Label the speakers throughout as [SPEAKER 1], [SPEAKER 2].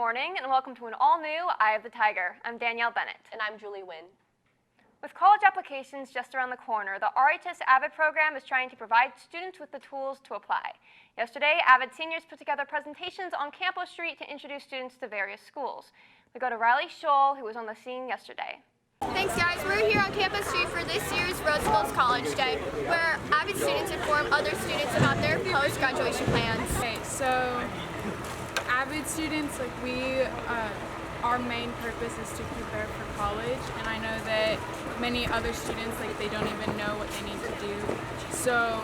[SPEAKER 1] morning and welcome to an all-new Eye of the Tiger. I'm Danielle Bennett.
[SPEAKER 2] And I'm Julie Wynn.
[SPEAKER 1] With college applications just around the corner, the RHS AVID program is trying to provide students with the tools to apply. Yesterday, AVID seniors put together presentations on Campus Street to introduce students to various schools. We go to Riley Scholl, who was on the scene yesterday.
[SPEAKER 3] Thanks guys, we're here on Campus Street for this year's Roosevelt's College Day, where AVID students inform other students about their post-graduation plans.
[SPEAKER 4] Okay, so AVID students, our main purpose is to prepare for college, and I know that many other students, they don't even know what they need to do. So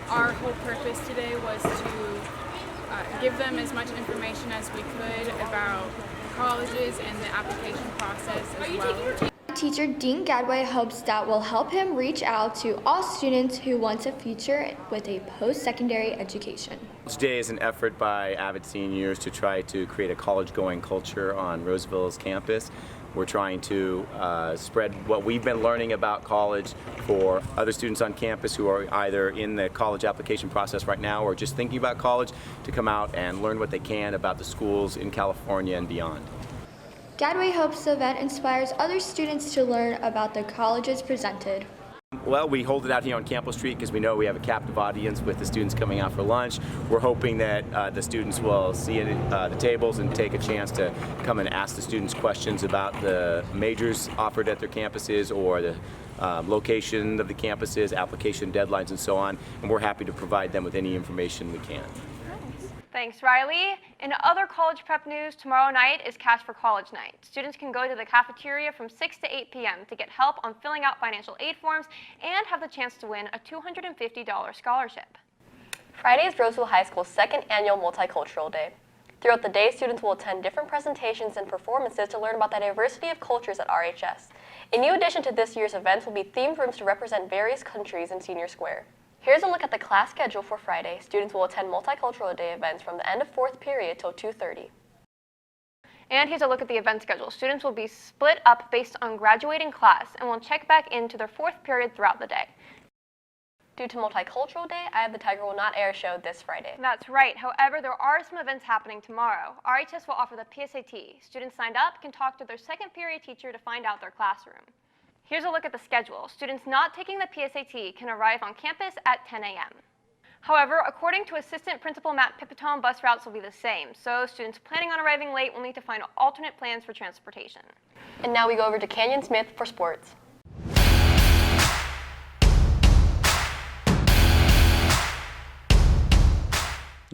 [SPEAKER 4] our whole purpose today was to give them as much information as we could about colleges and the application process as well.
[SPEAKER 5] Teacher Dean Gadway hopes that will help him reach out to all students who want a future with a post-secondary education.
[SPEAKER 6] Today is an effort by AVID seniors to try to create a college-going culture on Roosevelt's campus. We're trying to spread what we've been learning about college for other students on campus who are either in the college application process right now or just thinking about college to come out and learn what they can about the schools in California and beyond.
[SPEAKER 5] Gadway hopes the event inspires other students to learn about the colleges presented.
[SPEAKER 6] Well, we hold it out here on Campbell Street because we know we have a captive audience with the students coming out for lunch. We're hoping that the students will see the tables and take a chance to come and ask the students questions about the majors offered at their campuses or the location of the campuses, application deadlines, and so on. And we're happy to provide them with any information we can.
[SPEAKER 1] Thanks, Riley. In other college prep news, tomorrow night is Cash for College night. Students can go to the cafeteria from 6 to 8 p.m. to get help on filling out financial aid forms and have the chance to win a $250 scholarship.
[SPEAKER 2] Friday is Roseville High School's second annual Multicultural Day. Throughout the day, students will attend different presentations and performances to learn about the diversity of cultures at RHS. A new addition to this year's events will be themed rooms to represent various countries in Senior Square. Here's a look at the class schedule for Friday. Students will attend Multicultural Day events from the end of 4th period till 2:30.
[SPEAKER 1] And here's a look at the event schedule. Students will be split up based on graduating class and will check back into their 4th period throughout the day.
[SPEAKER 2] Due to Multicultural Day, Eye of the Tiger will not air a show this Friday.
[SPEAKER 1] That's right. However, there are some events happening tomorrow. RHS will offer the PSAT. Students signed up can talk to their 2nd period teacher to find out their classroom. Here's a look at the schedule. Students not taking the PSAT can arrive on campus at 10 a.m. However, according to Assistant Principal Matt Pipitone, bus routes will be the same, so students planning on arriving late will need to find alternate plans for transportation.
[SPEAKER 2] And now we go over to Canyon Smith for sports.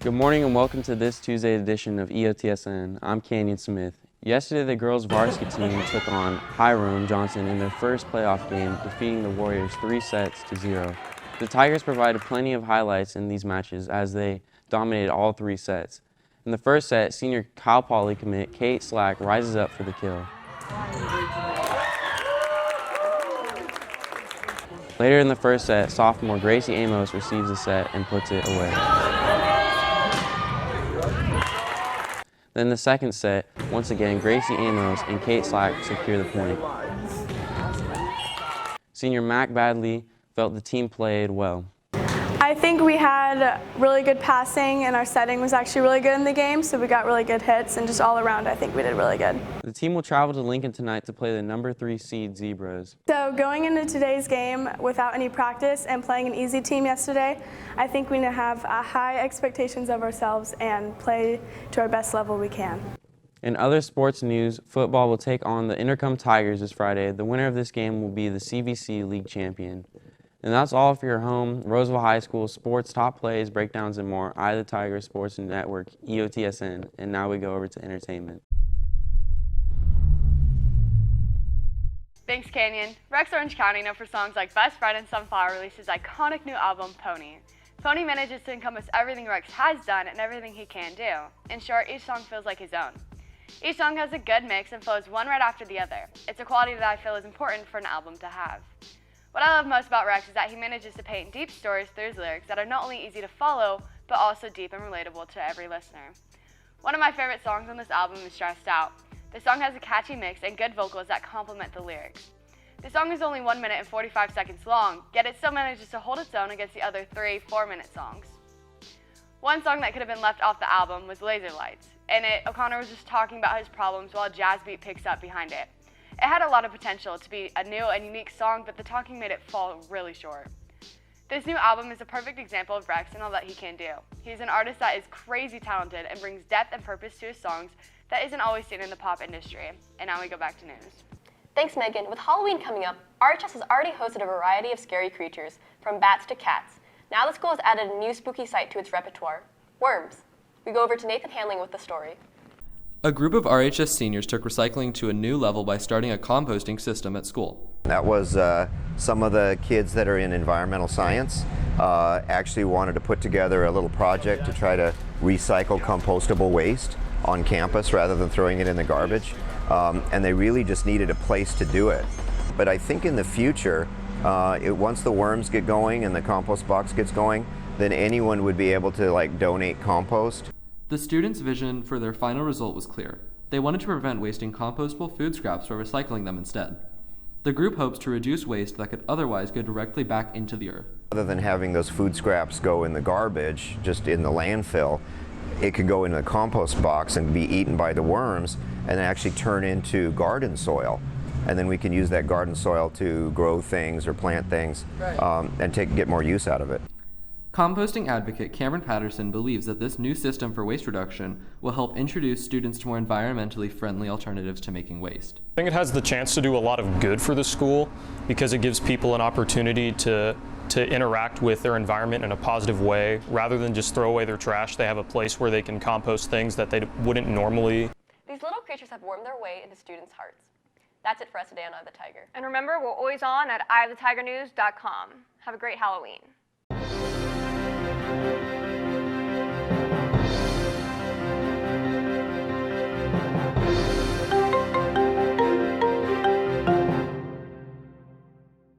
[SPEAKER 7] Good morning and welcome to this Tuesday edition of EOTSN. I'm Canyon Smith. Yesterday, the girls' varsity team took on Hiram Johnson in their first playoff game, defeating the Warriors 3-0. The Tigers provided plenty of highlights in these matches as they dominated all 3 sets. In the first set, senior Cal Poly commit Kate Slack rises up for the kill. Later in the first set, sophomore Gracie Amos receives the set and puts it away. Then the second set, once again, Gracie Amos and Kate Slack secure the point. Senior Mac Badley felt the team played well.
[SPEAKER 8] I think we had really good passing and our setting was actually really good in the game, so we got really good hits and just all around I think we did really good.
[SPEAKER 7] The team will travel to Lincoln tonight to play the number 3 seed Zebras.
[SPEAKER 8] So going into today's game without any practice and playing an easy team yesterday, I think we need to have high expectations of ourselves and play to our best level we can.
[SPEAKER 7] In other sports news, football will take on the Intercom Tigers this Friday. The winner of this game will be the CVC League champion. And that's all for your home Roseville High School sports top plays, breakdowns, and more. Eye of the Tiger Sports Network, EOTSN. And now we go over to entertainment.
[SPEAKER 9] Thanks, Canyon. Rex Orange County, known for songs like Best Friend and Sunflower, released his iconic new album, Pony. Pony manages to encompass everything Rex has done and everything he can do. In short, each song feels like his own. Each song has a good mix and flows one right after the other. It's a quality that I feel is important for an album to have. What I love most about Rex is that he manages to paint deep stories through his lyrics that are not only easy to follow, but also deep and relatable to every listener. One of my favorite songs on this album is Stressed Out. The song has a catchy mix and good vocals that complement the lyrics. The song is only 1 minute and 45 seconds long, yet it still manages to hold its own against the other 3 4-minute songs. One song that could have been left off the album was Laser Lights. In it, O'Connor was just talking about his problems while a jazz beat picks up behind it. It had a lot of potential to be a new and unique song, but the talking made it fall really short. This new album is a perfect example of Rex and all that he can do. He's an artist that is crazy talented and brings depth and purpose to his songs that isn't always seen in the pop industry. And now we go back to news.
[SPEAKER 2] Thanks, Megan. With Halloween coming up, RHS has already hosted a variety of scary creatures, from bats to cats. Now the school has added a new spooky sight to its repertoire, worms. We go over to Nathan Handling with the story.
[SPEAKER 10] A group of RHS seniors took recycling to a new level by starting a composting system at school.
[SPEAKER 11] That was some of the kids that are in environmental science actually wanted to put together a little project to try to recycle compostable waste on campus rather than throwing it in the garbage. And they really just needed a place to do it. But I think in the future, once the worms get going and the compost box gets going, then anyone would be able to donate compost.
[SPEAKER 10] The students' vision for their final result was clear. They wanted to prevent wasting compostable food scraps by recycling them instead. The group hopes to reduce waste that could otherwise go directly back into the earth.
[SPEAKER 11] Rather than having those food scraps go in the garbage, just in the landfill, it could go in the compost box and be eaten by the worms and actually turn into garden soil. And then we can use that garden soil to grow things or plant things and get more use out of it.
[SPEAKER 10] Composting advocate Cameron Patterson believes that this new system for waste reduction will help introduce students to more environmentally friendly alternatives to making waste.
[SPEAKER 12] I think it has the chance to do a lot of good for the school because it gives people an opportunity to interact with their environment in a positive way. Rather than just throw away their trash, they have a place where they can compost things that they wouldn't normally.
[SPEAKER 2] These little creatures have wormed their way into students' hearts. That's it for us today on Eye of the Tiger.
[SPEAKER 1] And remember, we're always on at eyeofthetigernews.com. Have a great Halloween.